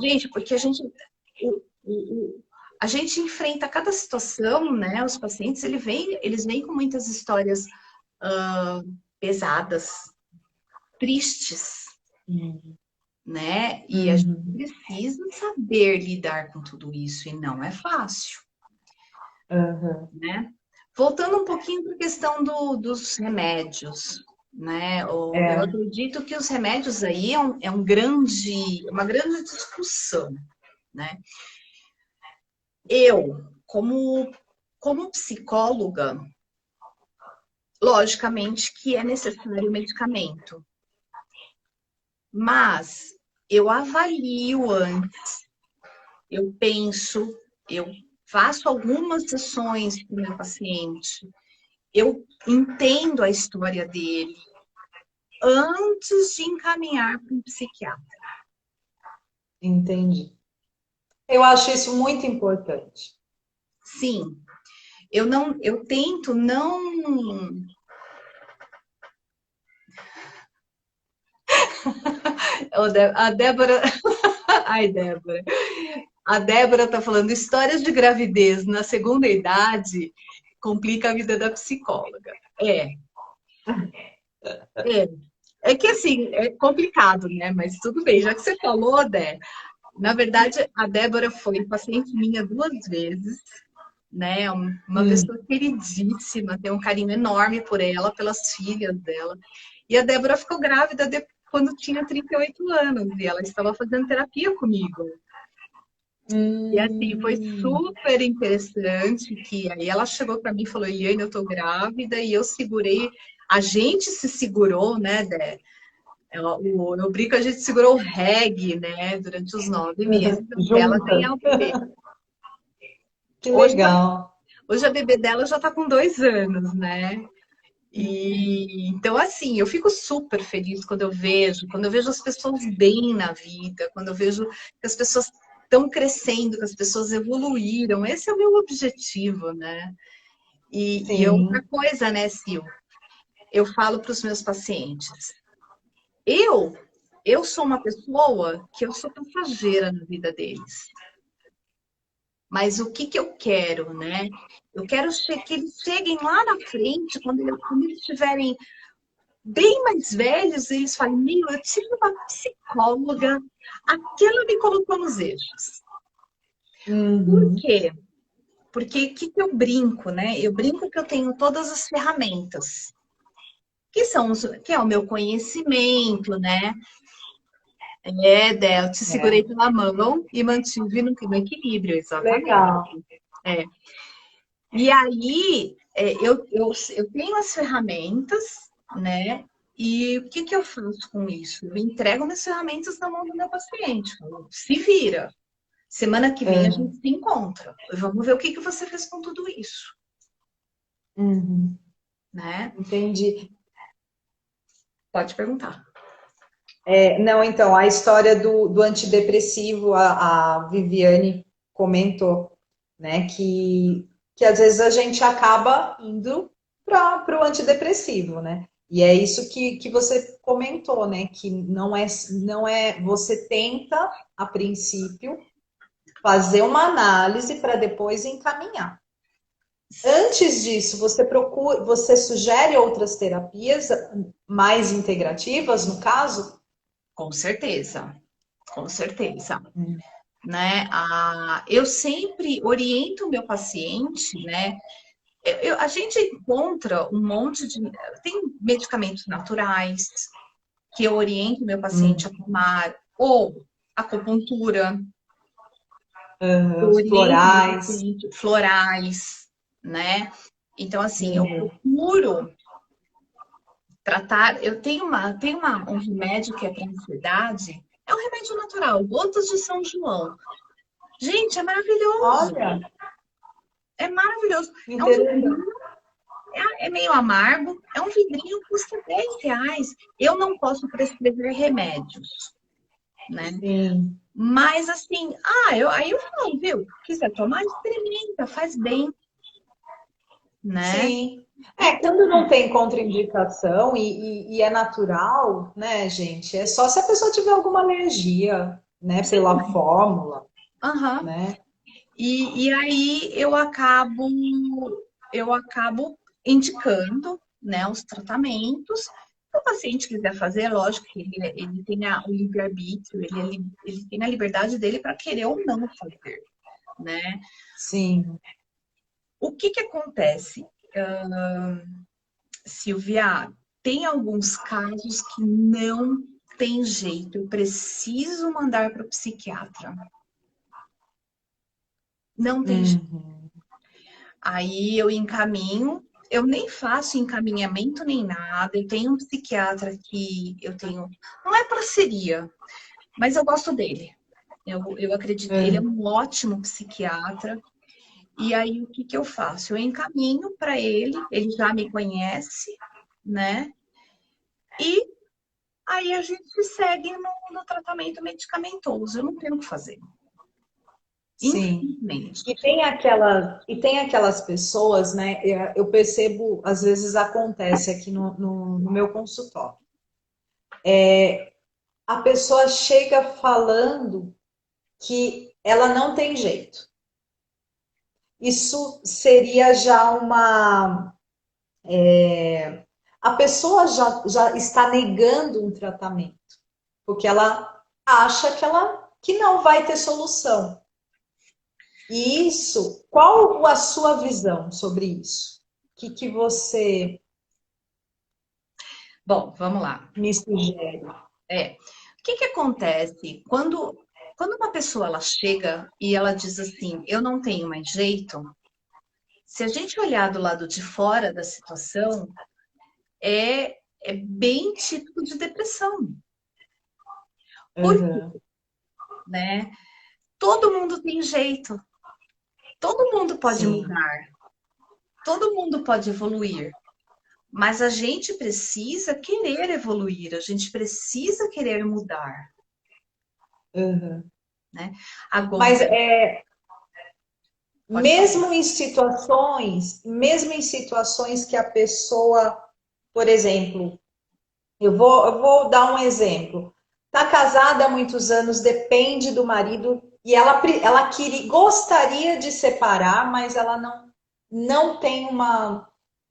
Gente, porque a gente enfrenta cada situação, né? Os pacientes, eles vêm com muitas histórias pesadas, tristes, Uhum. né? E a gente Uhum. precisa saber lidar com tudo isso, e não é fácil, Aham. né? Voltando um pouquinho para a questão dos remédios, né? Eu É. acredito que os remédios aí uma grande discussão, né? Eu, como psicóloga, logicamente que é necessário medicamento, mas eu avalio antes, eu penso, eu faço algumas sessões com o meu paciente, eu entendo a história dele antes de encaminhar para um psiquiatra. Entendi. Eu acho isso muito importante. Sim, eu tento não. A Débora, ai Débora, a Débora tá falando histórias de gravidez na segunda idade complica a vida da psicóloga. É, é que assim, é complicado, né? Mas tudo bem, já que você falou, Dé, na verdade, a Débora foi paciente minha 2 vezes, né? Uma Hum. pessoa queridíssima, tem um carinho enorme por ela, pelas filhas dela. E a Débora ficou grávida quando tinha 38 anos, e ela estava fazendo terapia comigo. E assim, foi Hum. super interessante que aí ela chegou para mim e falou, Eliane, eu tô grávida, e eu segurei, a gente se segurou, né, Dé? Eu brinco, a gente segurou o reggae, né, durante os 9 meses, até ela Juntas. ganhar o bebê. Que Hoje, legal. hoje a bebê dela já está com 2 anos, né? E então, assim, eu fico super feliz quando eu vejo as pessoas bem na vida, quando eu vejo que as pessoas estão crescendo, que as pessoas evoluíram. Esse é o meu objetivo, né? E outra Sim. coisa, né, Sil? Eu falo para os meus pacientes, eu, eu sou uma pessoa que eu sou passageira na vida deles. Mas o que que eu quero, né? Eu quero que eles cheguem lá na frente, quando eles estiverem bem mais velhos, eles falam, meu, eu tive uma psicóloga, aquela me colocou nos eixos. Por Uhum. quê? Porque o que que eu brinco, né? Eu brinco que eu tenho todas as ferramentas, que é o meu conhecimento, né? Eu te segurei É. pela mão e mantive no equilíbrio, exatamente. Legal. É. E aí, eu tenho as ferramentas, né? E o que que eu faço com isso? Eu entrego minhas ferramentas na mão do meu paciente. Falo, se vira. Semana que vem a gente Uhum. se encontra. Vamos ver o que que você fez com tudo isso, Uhum. né? Entendi. Pode perguntar. Não, então, a história do antidepressivo, a Viviane comentou, né, que às vezes a gente acaba indo para o antidepressivo, né? E é isso que você comentou, né? Que não é, você tenta, a princípio, fazer uma análise para depois encaminhar. Antes disso, você sugere outras terapias mais integrativas, no caso? Com certeza, com certeza. Né? Eu sempre oriento o meu paciente, né? A gente encontra um monte de. Tem medicamentos naturais que eu oriento o meu paciente a Hum. tomar, ou acupuntura, eu Aham, oriento o meu florais. paciente florais, né? Então, assim, eu Uhum. procuro tratar. Um remédio que é para ansiedade, é um remédio natural, gotas de São João. Gente, é maravilhoso. Olha, É maravilhoso. É um interessante. vidrinho, é meio amargo, é um vidrinho, custa R$ 10. Eu não posso prescrever remédios, né? Sim, Mas assim, aí eu falo, viu? Quiser tomar, experimenta, faz bem, né? sim. Então, Quando não tem contraindicação e é natural, né, gente? É só se a pessoa tiver alguma alergia, né, pela sim, fórmula, aham. né? E aí eu acabo indicando, né, os tratamentos. Se o paciente quiser fazer, lógico que ele tem o livre-arbítrio, ele tem a liberdade dele para querer ou não fazer, né? Sim, O que que acontece, Silvia? Tem alguns casos que não tem jeito, eu preciso mandar para o psiquiatra. Não tem jeito. uhum, Aí eu encaminho, eu nem faço encaminhamento nem nada. Eu tenho um psiquiatra que eu tenho, não é parceria, mas eu gosto dele. Eu acredito, ele é uhum. um ótimo psiquiatra. E aí o que que eu faço? Eu encaminho para ele já me conhece, né? E aí a gente segue no tratamento medicamentoso. Eu não tenho o que fazer, Sim. infelizmente. E tem aquelas pessoas, né? Eu percebo, às vezes acontece aqui no meu consultório. A pessoa chega falando que ela não tem jeito. Isso seria já uma. A pessoa já está negando um tratamento, porque ela acha que não vai ter solução. E isso, qual a sua visão sobre isso? O que você Bom, vamos lá. me sugere? O que que acontece quando uma pessoa ela chega e ela diz assim, eu não tenho mais jeito? Se a gente olhar do lado de fora da situação, é bem típico de depressão. Por quê, Uhum. né? Todo mundo tem jeito, todo mundo pode Sim, mudar, todo mundo pode evoluir. Mas a gente precisa querer evoluir, a gente precisa querer mudar, Uhum. né? Mas Agora, pode falar. mesmo em situações que a pessoa, por exemplo, eu vou dar um exemplo. Está casada há muitos anos, depende do marido e ela gostaria de separar, mas ela não tem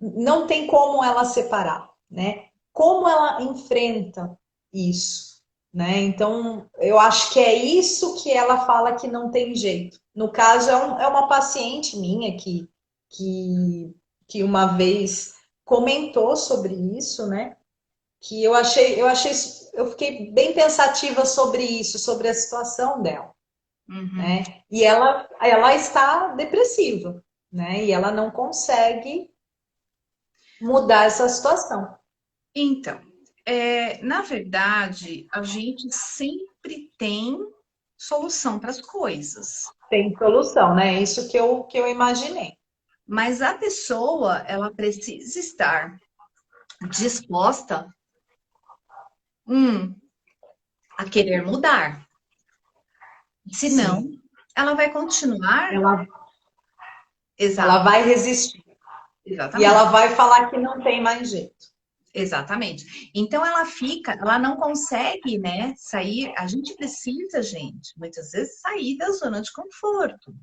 não tem como ela separar, né? Como ela enfrenta isso, né? Então, eu acho que é isso que ela fala que não tem jeito. No caso, é uma paciente minha que, que uma vez comentou sobre isso, né? Que eu fiquei bem pensativa sobre isso, sobre a situação dela, Uhum. né? E ela está depressiva, né? E ela não consegue mudar essa situação. Então, na verdade, a gente sempre tem solução para as coisas, Tem solução, né? Isso que eu imaginei. mas a pessoa, ela precisa estar disposta, um, a querer mudar. Senão, Sim, ela vai continuar. ela, ela Exato, vai resistir. E ela exatamente, vai falar que não tem mais jeito. exatamente. Então ela fica, ela não consegue, né, sair. A gente precisa, gente, muitas vezes sair da zona de conforto.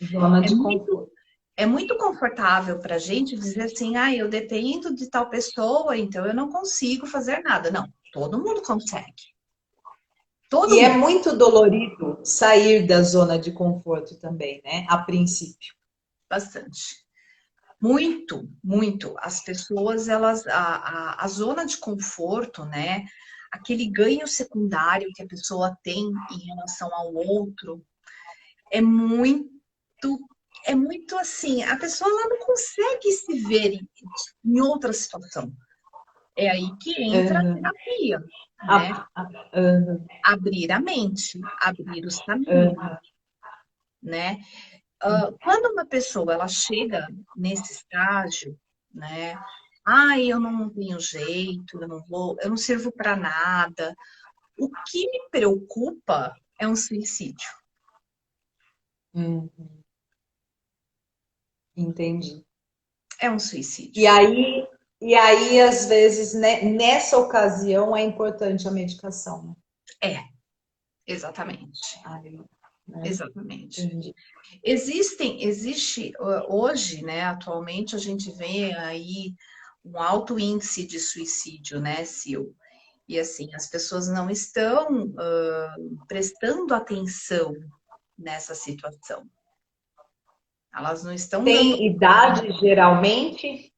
Zona É de muito, conforto. é muito confortável para a gente dizer assim, ah, eu dependo de tal pessoa, então eu não consigo fazer nada. Não, todo mundo consegue. Todo E é mundo, muito dolorido sair da zona de conforto também, né? A princípio. bastante. Muito, muito. As pessoas, elas, a zona de conforto, né? Aquele ganho secundário que a pessoa tem em relação ao outro é muito, é muito assim, a pessoa ela não consegue se ver em outra situação. É aí que entra a Uhum. terapia, né? A- uhum. Abrir a mente, abrir os caminhos, Uhum. né? Quando uma pessoa ela chega nesse estágio, né? Ah, eu não tenho jeito, eu não vou, eu não sirvo para nada. O que me preocupa é um suicídio. Uhum. Entendi. É um E suicídio. aí, e aí, às vezes, né, nessa ocasião é importante a medicação, né? É, exatamente. Aí, né? Exatamente. Entendi. Existe hoje, né, atualmente a gente vê aí um alto índice de suicídio, né, Sil? E assim, as pessoas não estão prestando atenção nessa situação. Elas não estão dando. Tem idade, geralmente?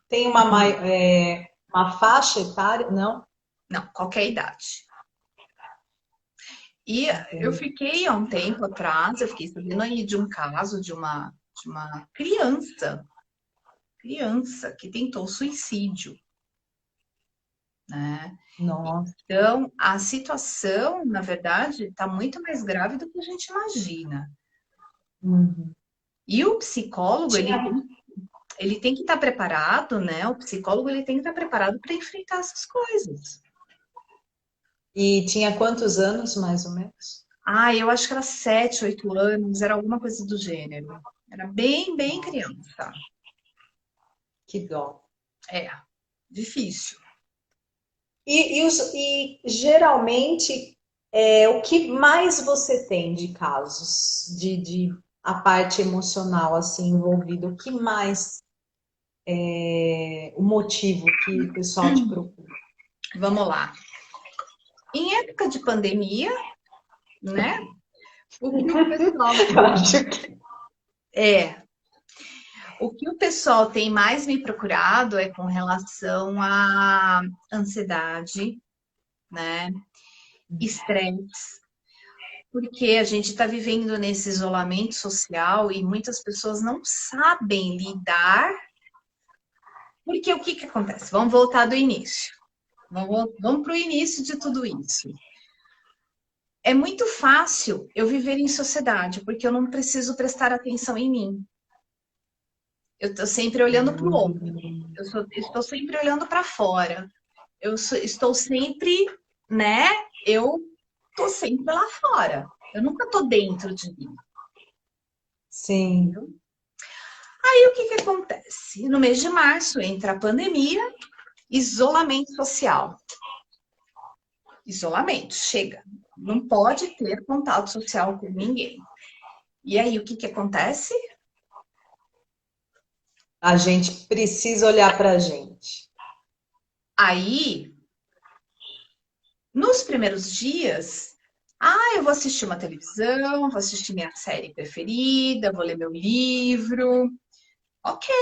Tem uma faixa etária? Não? Não, qualquer idade. E eu Entendi. fiquei há um tempo atrás, eu fiquei sabendo aí de um caso de uma criança que tentou suicídio, né? Nossa. Então, a situação, na verdade, está muito mais grave do que a gente imagina. Uhum. E o psicólogo, Tinha, ele tem que estar preparado, né? O psicólogo, ele tem que estar preparado para enfrentar essas coisas. e tinha quantos anos, mais ou menos? Ah, eu acho que era 7, 8 anos, era alguma coisa do gênero. Era bem, bem Nossa, criança. que dó. É, difícil. E geralmente, o que mais você tem de casos de a parte emocional assim envolvida? O que mais o motivo que o pessoal te procura? Vamos lá. Em época de pandemia, né? O que o pessoal Eu acho que é, o que o pessoal tem mais me procurado é com relação à ansiedade, né? Estresse, porque a gente está vivendo nesse isolamento social e muitas pessoas não sabem lidar. Porque o que que acontece? Vamos voltar do início. Vamos para o início de tudo isso. É muito fácil eu viver em sociedade, porque eu não preciso prestar atenção em mim. Eu estou sempre olhando para o outro. estou sempre olhando para fora. Estou sempre, né? Eu estou sempre lá fora. Eu nunca estou dentro de mim. Sim. Entendeu? Aí o que que acontece? No mês de março entra a pandemia, isolamento social. Isolamento, chega. Não pode ter contato social com ninguém. E aí o que que acontece? A gente precisa olhar para a gente. Aí, nos primeiros dias, eu vou assistir uma televisão, vou assistir minha série preferida, vou ler meu livro. Ok,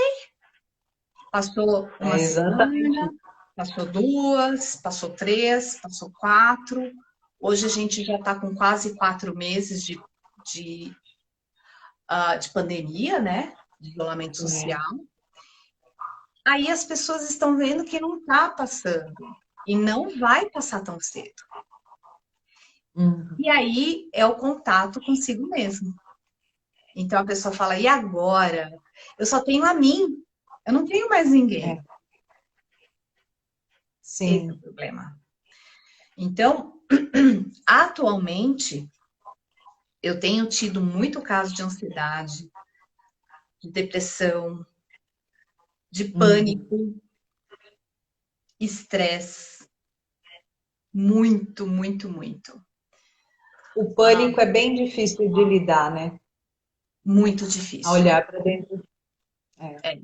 passou uma É semana, exatamente. passou duas, passou três, passou quatro. Hoje a gente já está com quase 4 meses de, de pandemia, né? De isolamento social. Aí as pessoas estão vendo que não está passando. E não vai passar tão cedo. Uhum. E aí é o contato consigo mesmo. Então a pessoa fala, e agora? Eu só tenho a mim, eu não tenho mais ninguém. É, Esse é o sim. problema. Então, atualmente, eu tenho tido muito caso de ansiedade, de depressão, de Uhum. pânico, estresse. Muito, muito, muito. O pânico é bem difícil de lidar, né? Muito A difícil. olhar para dentro. É,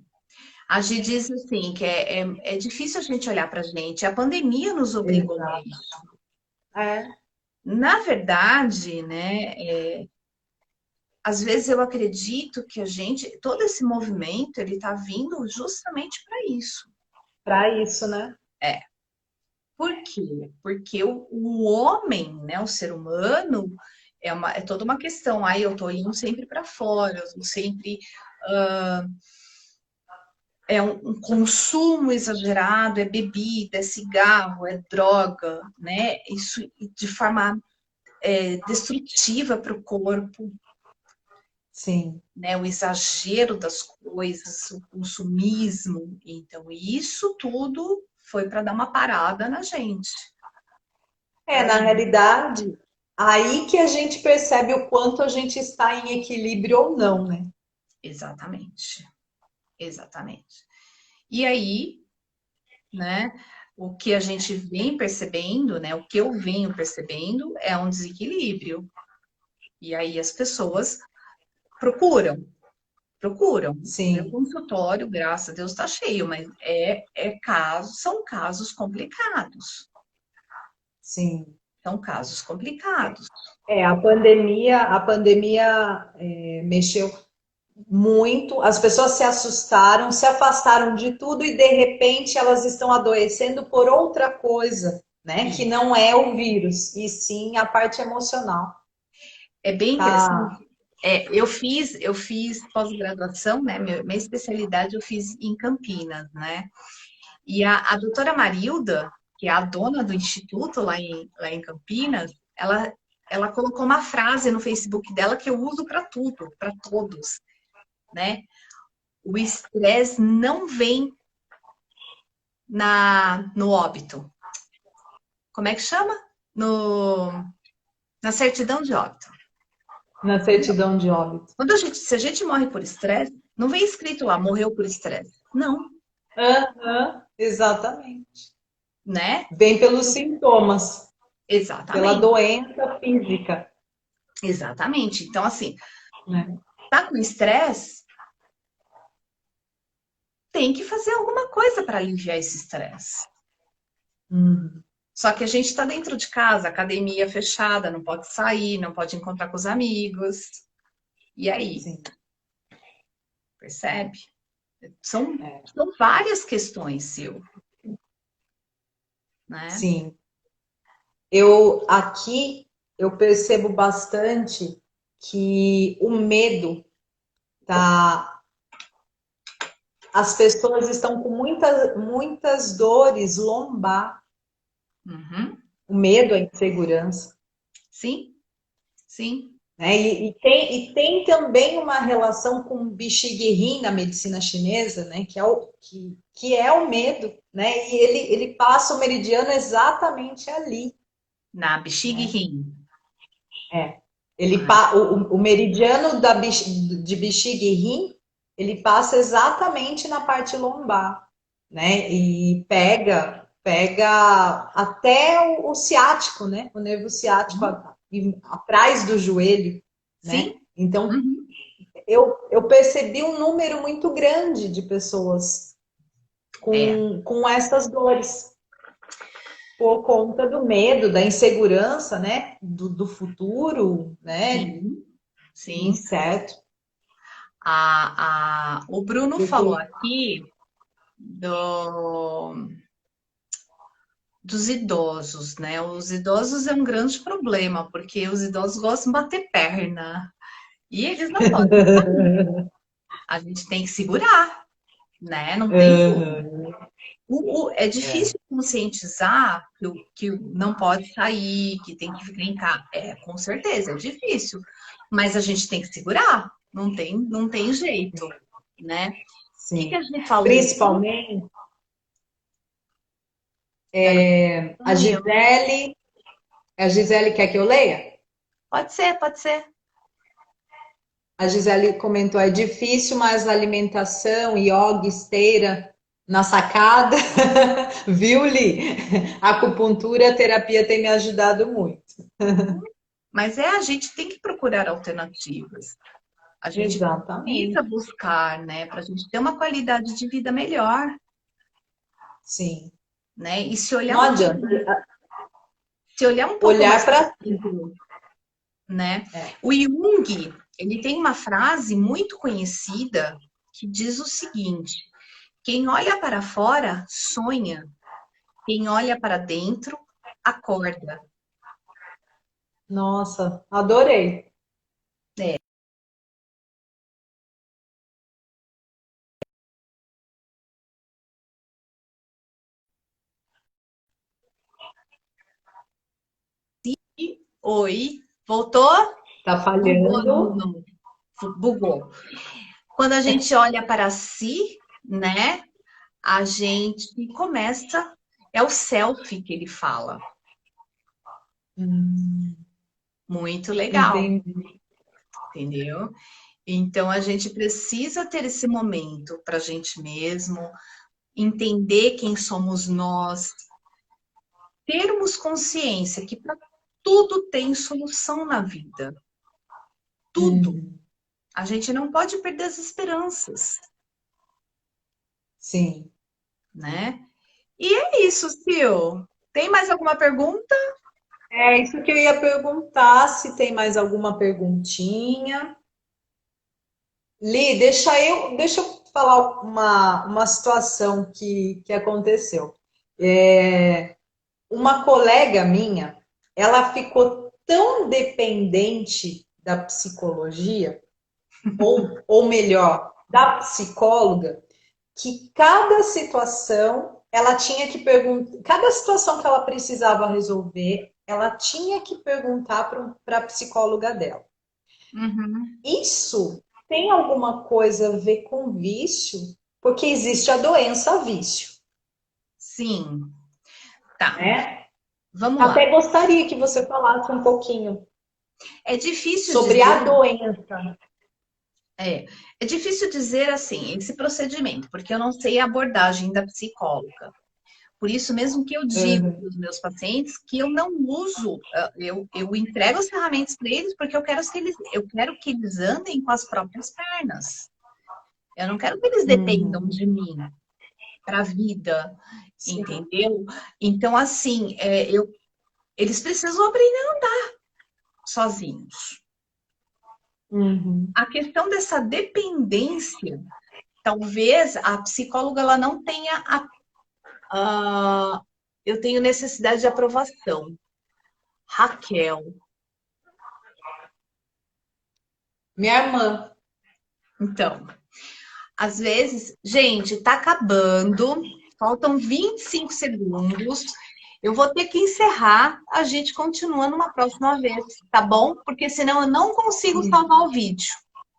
A Gi diz assim que é difícil a gente olhar para a gente. A pandemia nos obrigou a exato. isso. É. Na verdade, né, às vezes eu acredito que todo esse movimento, ele está vindo justamente para isso. Para isso, né? Por quê? Porque o homem, né, o ser humano, é toda uma questão. Aí eu estou indo sempre para fora, eu estou sempre. É um consumo exagerado, é bebida, é cigarro, é droga, né? Isso de forma destrutiva para o corpo, Sim. né? O exagero das coisas, o consumismo. Então, isso tudo foi para dar uma parada na gente. É, na realidade, aí que a gente percebe o quanto a gente está em equilíbrio ou não, né? Exatamente, exatamente. E aí, né? O que a gente vem percebendo, né? O que eu venho percebendo é um desequilíbrio. E aí as pessoas procuram, procuram. O meu Sim, consultório, graças a Deus, está cheio, mas são casos complicados. sim. São casos complicados. É, a pandemia mexeu muito, as pessoas se assustaram, se afastaram de tudo e de repente elas estão adoecendo por outra coisa, né? Que Isso. não é o vírus, e sim a parte emocional. É bem Tá. interessante. Eu fiz pós-graduação, né? Minha especialidade eu fiz em Campinas, né? E a doutora Marilda, que é a dona do instituto lá em Campinas, ela colocou uma frase no Facebook dela que eu uso para tudo, para todos, né? O estresse não vem no óbito. Como é que chama? Na certidão de óbito. Na certidão de óbito. Se a gente morre por estresse, não vem escrito lá, morreu por estresse. Não, Aham, exatamente. né? Vem pelos sintomas, pela Exatamente, doença física, exatamente. Então, assim, né? tá com estresse, tem que fazer alguma coisa para aliviar esse estresse. Uhum, Só que a gente está dentro de casa, academia fechada, não pode sair, não pode encontrar com os amigos. E aí, sim, percebe? São, é, são várias questões, Sil, né? sim. Aqui eu percebo bastante que o medo tá. As pessoas estão com muitas dores lombar, Uhum. o medo, a insegurança, Sim, sim. né? E tem também uma relação com o Bishigiri na medicina chinesa, né? Que é o que que é o medo, né? E ele passa o meridiano exatamente ali, Na bexiga e né? rim. É. Ai, O meridiano de bexiga e rim, ele passa exatamente na parte lombar, né? E pega até o ciático, né? O nervo ciático atrás do joelho, sim? né? Então, Uhum. eu percebi um número muito grande de pessoas É, com essas dores, por conta do medo, da insegurança, né? Do futuro, né? sim, sim. Incerto. O Bruno falou Porque, aqui dos idosos, né? Os idosos é um grande problema, porque os idosos gostam de bater perna. E eles não podem sair. A gente tem que segurar, né? Não tem como. É é, difícil conscientizar que não pode sair, que tem que ficar em casa. É, com certeza, é difícil. Mas a gente tem que segurar. Não tem jeito, né? O que sim. a gente falou aqui? Principalmente Agora, a eu. Gisele. A Gisele quer que eu leia? Pode ser, pode ser. A Gisele comentou: é difícil, mas alimentação, yoga, esteira na sacada, viu, Li? Acupuntura, terapia tem me ajudado muito. Mas a gente tem que procurar alternativas. A gente precisa Exatamente. buscar, né, para a gente ter uma qualidade de vida melhor, Sim. né? E se olhar Não um adianta. pouco, se olhar um pouco Olhar mais para para. dentro, né? É. O Jung, ele tem uma frase muito conhecida que diz o seguinte: quem olha para fora sonha, quem olha para dentro acorda. Nossa, adorei. É. Oi, voltou? Tá Bugou, falhando. não, bugou. Quando a gente olha para si, né, a gente começa, é o self que ele fala. Hum, Muito legal, entendi. entendeu? Então a gente precisa ter esse momento para a gente mesmo, entender quem somos nós, termos consciência que para tudo tem solução na vida. Tudo. Uhum, A gente não pode perder as esperanças, sim. né? E é isso, Sil. Tem mais alguma pergunta? É isso que eu ia perguntar, se tem mais alguma perguntinha. Li, deixa eu falar uma situação que aconteceu. É, uma colega minha, ela ficou tão dependente da psicologia, ou melhor, da psicóloga, que cada situação ela tinha que perguntar, cada situação que ela precisava resolver, ela tinha que perguntar para a psicóloga dela. Uhum. Isso tem alguma coisa a ver com vício? Porque existe a doença vício, Sim, tá. né? Vamos lá. Até gostaria que você falasse um pouquinho É difícil sobre dizer, a doença. é, é difícil dizer assim, esse procedimento, porque eu não sei a abordagem da psicóloga. Por isso mesmo que eu digo Uhum. para os meus pacientes que eu não uso, eu entrego as ferramentas para eles porque eu quero que eles andem com as próprias pernas. Eu não quero que eles dependam Uhum. de mim para a vida, Sim. entendeu? Então, assim, eles precisam aprender a andar sozinhos. Uhum. A questão dessa dependência, talvez a psicóloga ela não tenha eu tenho necessidade de aprovação. Raquel. Minha irmã. Então, às vezes, gente, tá acabando, faltam 25 segundos. Eu vou ter que encerrar, a gente continua numa próxima vez, tá bom? Porque senão eu não consigo salvar o vídeo.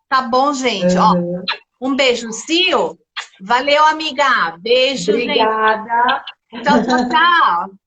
Tá bom, gente? Ó, Uhum. um beijo, Cio. Valeu, amiga. Beijo, gente. Obrigada. Tchau, tchau, tchau.